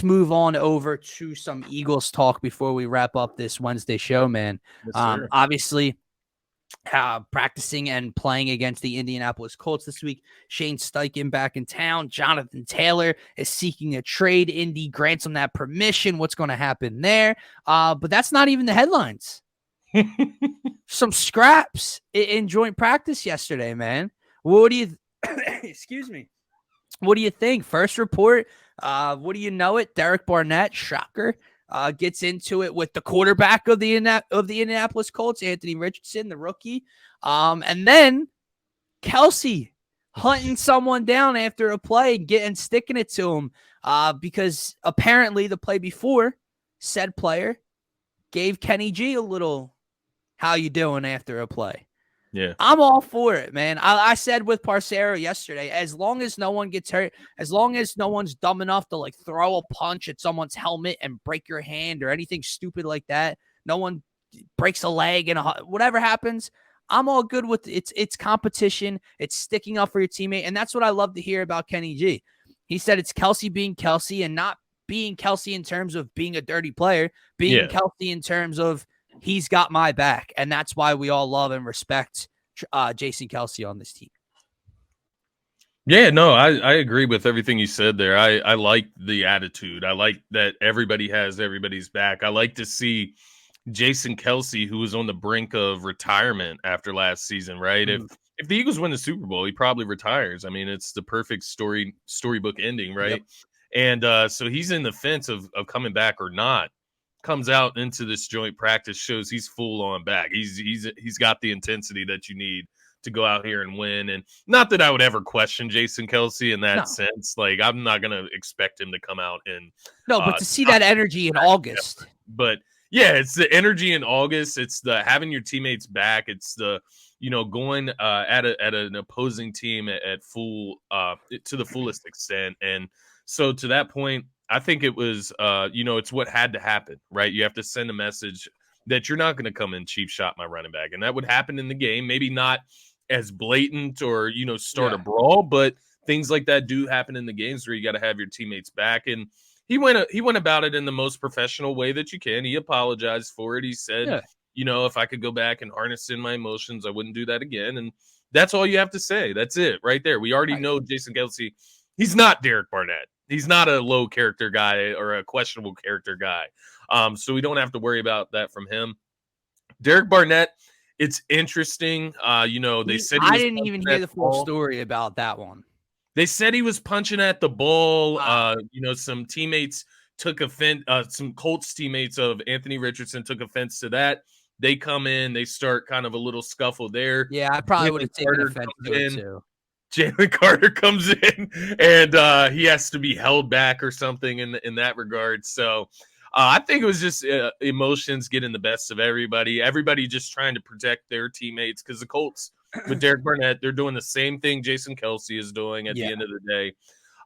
let's move on over to some Eagles talk before we wrap up this Wednesday show, man. Yes, Obviously, practicing and playing against the Indianapolis Colts this week. Shane Steichen back in town. Jonathan Taylor is seeking a trade. Indy grants him that permission. What's going to happen there? But that's not even the headlines. Some scraps in joint practice yesterday, man. What do you excuse me? What do you think? First report, what do you know it? Derek Barnett, shocker, gets into it with the quarterback of the Indianapolis Colts, Anthony Richardson, the rookie. And then Kelsey hunting someone down after a play and sticking it to him because apparently the play before, said player gave Kenny G a little how you doing after a play. Yeah, I'm all for it, man. I said with Parcero yesterday, as long as no one gets hurt, as long as no one's dumb enough to like throw a punch at someone's helmet and break your hand or anything stupid like that, no one breaks a leg and whatever happens, I'm all good with it. It's competition. It's sticking up for your teammate. And that's what I love to hear about Kenny G. He said it's Kelsey being Kelsey and not being Kelsey in terms of being a dirty player, being Kelsey in terms of he's got my back. And that's why we all love and respect Jason Kelsey on this team. Yeah, no, I agree with everything you said there. I like the attitude. I like that everybody has everybody's back. I like to see Jason Kelsey, who was on the brink of retirement after last season, right? Mm-hmm. If the Eagles win the Super Bowl, he probably retires. I mean, it's the perfect storybook ending, right? Yep. And so he's in the fence of coming back or not. Comes out into this joint practice, shows he's full on back. He's got the intensity that you need to go out here and win. And not that I would ever question Jason Kelsey in that sense. Like, I'm not going to expect him to come out and but to see that energy in August. But yeah, it's the energy in August. It's the having your teammates back. It's the going at an opposing team at full to the fullest extent. And so to that point, I think it was, it's what had to happen, right? You have to send a message that you're not going to come in cheap shot my running back. And that would happen in the game. Maybe not as blatant or, start a brawl, but things like that do happen in the games where you got to have your teammates back. And he went about it in the most professional way that you can. He apologized for it. He said, if I could go back and harness in my emotions, I wouldn't do that again. And that's all you have to say. That's it right there. We already know Jason Kelsey. He's not Derek Barnett. He's not a low character guy or a questionable character guy. So we don't have to worry about that from him. Derek Barnett, it's interesting. They said I didn't even hear the full story about that one. They said he was punching at the ball. Some teammates took offense. Some Colts teammates of Anthony Richardson took offense to that. They come in. They start kind of a little scuffle there. Yeah, I probably would have taken offense to it too. Jalen Carter comes in and he has to be held back or something in that regard. So I think it was just emotions getting the best of everybody. Everybody just trying to protect their teammates because the Colts with Derek Barnett, they're doing the same thing Jason Kelsey is doing at the end of the day.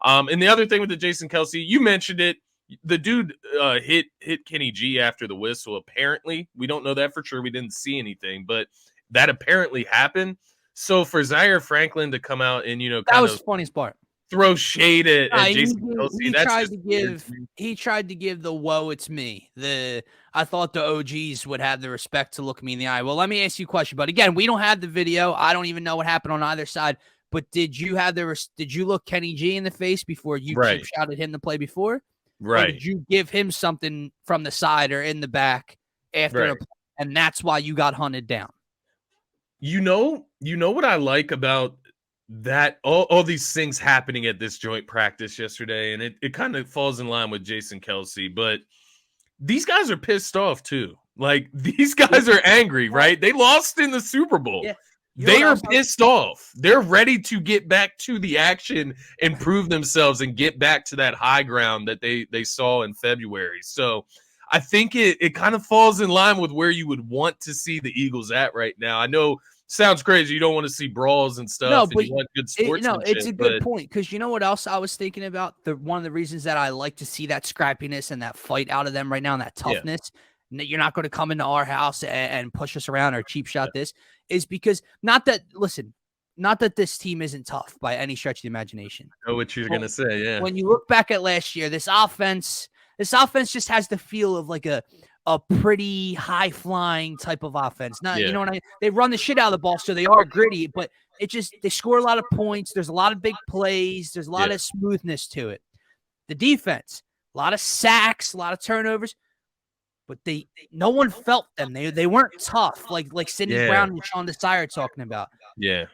And the other thing with the Jason Kelsey, you mentioned it. The dude hit Kenny G after the whistle. Apparently, we don't know that for sure. We didn't see anything, but that apparently happened. So for Zaire Franklin to come out and that was the funniest part. Throw shade at Jason Kelsey. He tried to give the "whoa, it's me." I thought the OGs would have the respect to look me in the eye. Well, let me ask you a question. But again, we don't have the video. I don't even know what happened on either side. But did you look Kenny G in the face before you cheap shouted him the play before? Right. Or did you give him something from the side or in the back after the play, and that's why you got hunted down? You know what I like about that, all these things happening at this joint practice yesterday, and it kind of falls in line with Jason Kelsey, but these guys are pissed off too. Like, these guys are angry, right? They lost in the Super Bowl. Yeah. They are pissed off. They're ready to get back to the action and prove themselves and get back to that high ground that they saw in February. So I think it kind of falls in line with where you would want to see the Eagles at right now. I know sounds crazy. You don't want to see brawls and stuff. No, but you want good sportsmanship. It's a good point because you know what else I was thinking about? One of the reasons that I like to see that scrappiness and that fight out of them right now and that toughness. Yeah. You're not going to come into our house and push us around or cheap shot this is because not that, listen, not that this team isn't tough by any stretch of the imagination. I know what you're gonna say, yeah. When you look back at last year, this offense just has the feel of like a pretty high flying type of offense. Not, you know what I mean? They run the shit out of the ball, so they are gritty, but they score a lot of points. There's a lot of big plays. There's a lot of smoothness to it. The defense, a lot of sacks, a lot of turnovers, but no one felt them. They weren't tough like Sidney Brown and Sean Desire talking about. Yeah.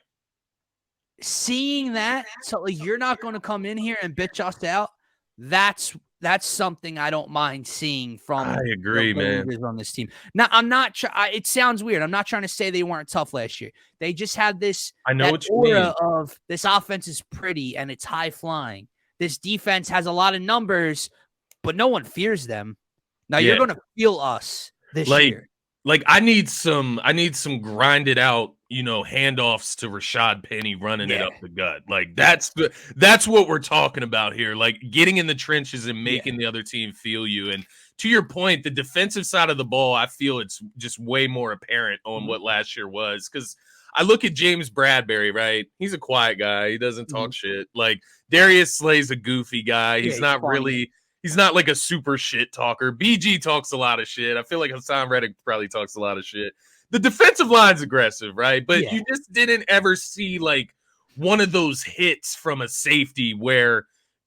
Seeing that, so like you're not going to come in here and bitch us out. That's something I don't mind seeing from. I agree, man. On this team. Now, I'm not. It sounds weird. I'm not trying to say they weren't tough last year. They just had this. I know what you mean. Of this offense is pretty and it's high flying. This defense has a lot of numbers, but no one fears them. Now you're going to feel us this year. Like I need some grinded out, handoffs to Rashad Penny running it up the gut. Like that's what we're talking about here. Like getting in the trenches and making the other team feel you. And to your point, the defensive side of the ball, I feel it's just way more apparent on what last year was. Because I look at James Bradbury, right? He's a quiet guy. He doesn't talk shit. Like Darius Slay's a goofy guy. He's not really. He's not like a super shit talker. BG talks a lot of shit. I feel like Hassan Reddick probably talks a lot of shit. The defensive line's aggressive, right? But you just didn't ever see like one of those hits from a safety where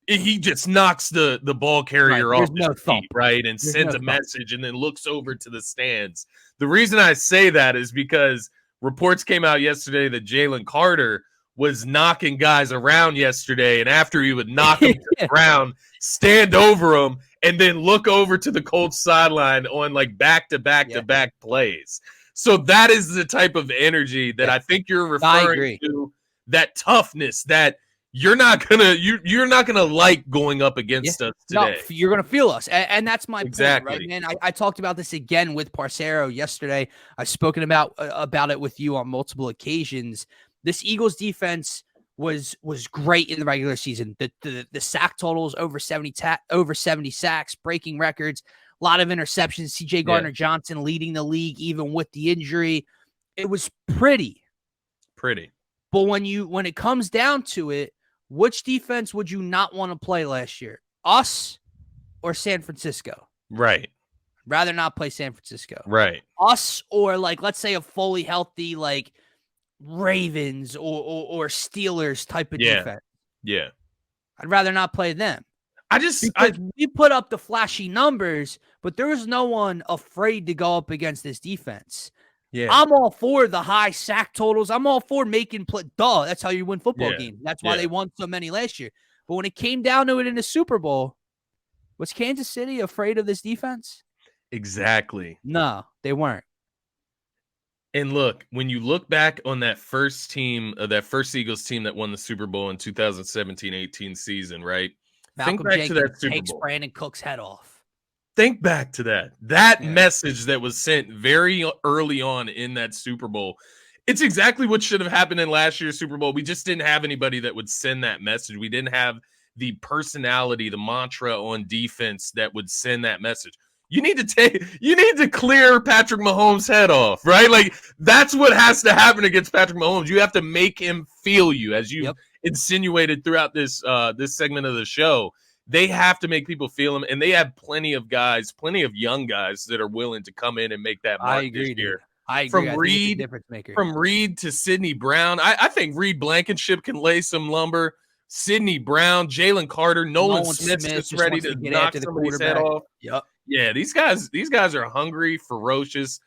he just knocks the ball carrier off his feet, right? And sends a message and then looks over to the stands. The reason I say that is because reports came out yesterday that Jalen Carter was knocking guys around yesterday, and after he would knock them to the ground, stand over them, and then look over to the Colts sideline on like back-to-back plays. So that is the type of energy that I think you're referring to, that toughness that you're not gonna like going up against us today. No, you're gonna feel us, and that's my point, right, man? I talked about this again with Parcero yesterday. I've spoken about it with you on multiple occasions. This Eagles defense was great in the regular season. The sack totals over 70 sacks, breaking records, a lot of interceptions. CJ Gardner-Johnson leading the league even with the injury. It was pretty. But when it comes down to it, which defense would you not want to play last year? Us or San Francisco? Right. Rather not play San Francisco. Right. Us or like let's say a fully healthy like Ravens or Steelers type of defense. Yeah. I'd rather not play them. We put up the flashy numbers, but there was no one afraid to go up against this defense. Yeah. I'm all for the high sack totals. I'm all for making play. That's how you win football games. That's why they won so many last year. But when it came down to it in the Super Bowl, was Kansas City afraid of this defense? Exactly. No, they weren't. And look, when you look back on that first team, that first Eagles team that won the Super Bowl in 2017-18 season, right? Think back to that Super Bowl. Takes Brandon Cook's head off. Think back to that message that was sent very early on in that Super Bowl. It's exactly what should have happened in last year's Super Bowl. We just didn't have anybody that would send that message. We didn't have the personality, the mantra on defense that would send that message. You need to clear Patrick Mahomes' head off, right? Like that's what has to happen against Patrick Mahomes. You have to make him feel you, as you insinuated throughout this segment of the show. They have to make people feel him, and they have plenty of young guys that are willing to come in and make that mark this year. I agree. From Reed to Sidney Brown. I think Reed Blankenship can lay some lumber. Sidney Brown, Jalen Carter, Nolan Smith is ready to knock somebody's head off. Yep. Yeah, these guys are hungry, ferocious.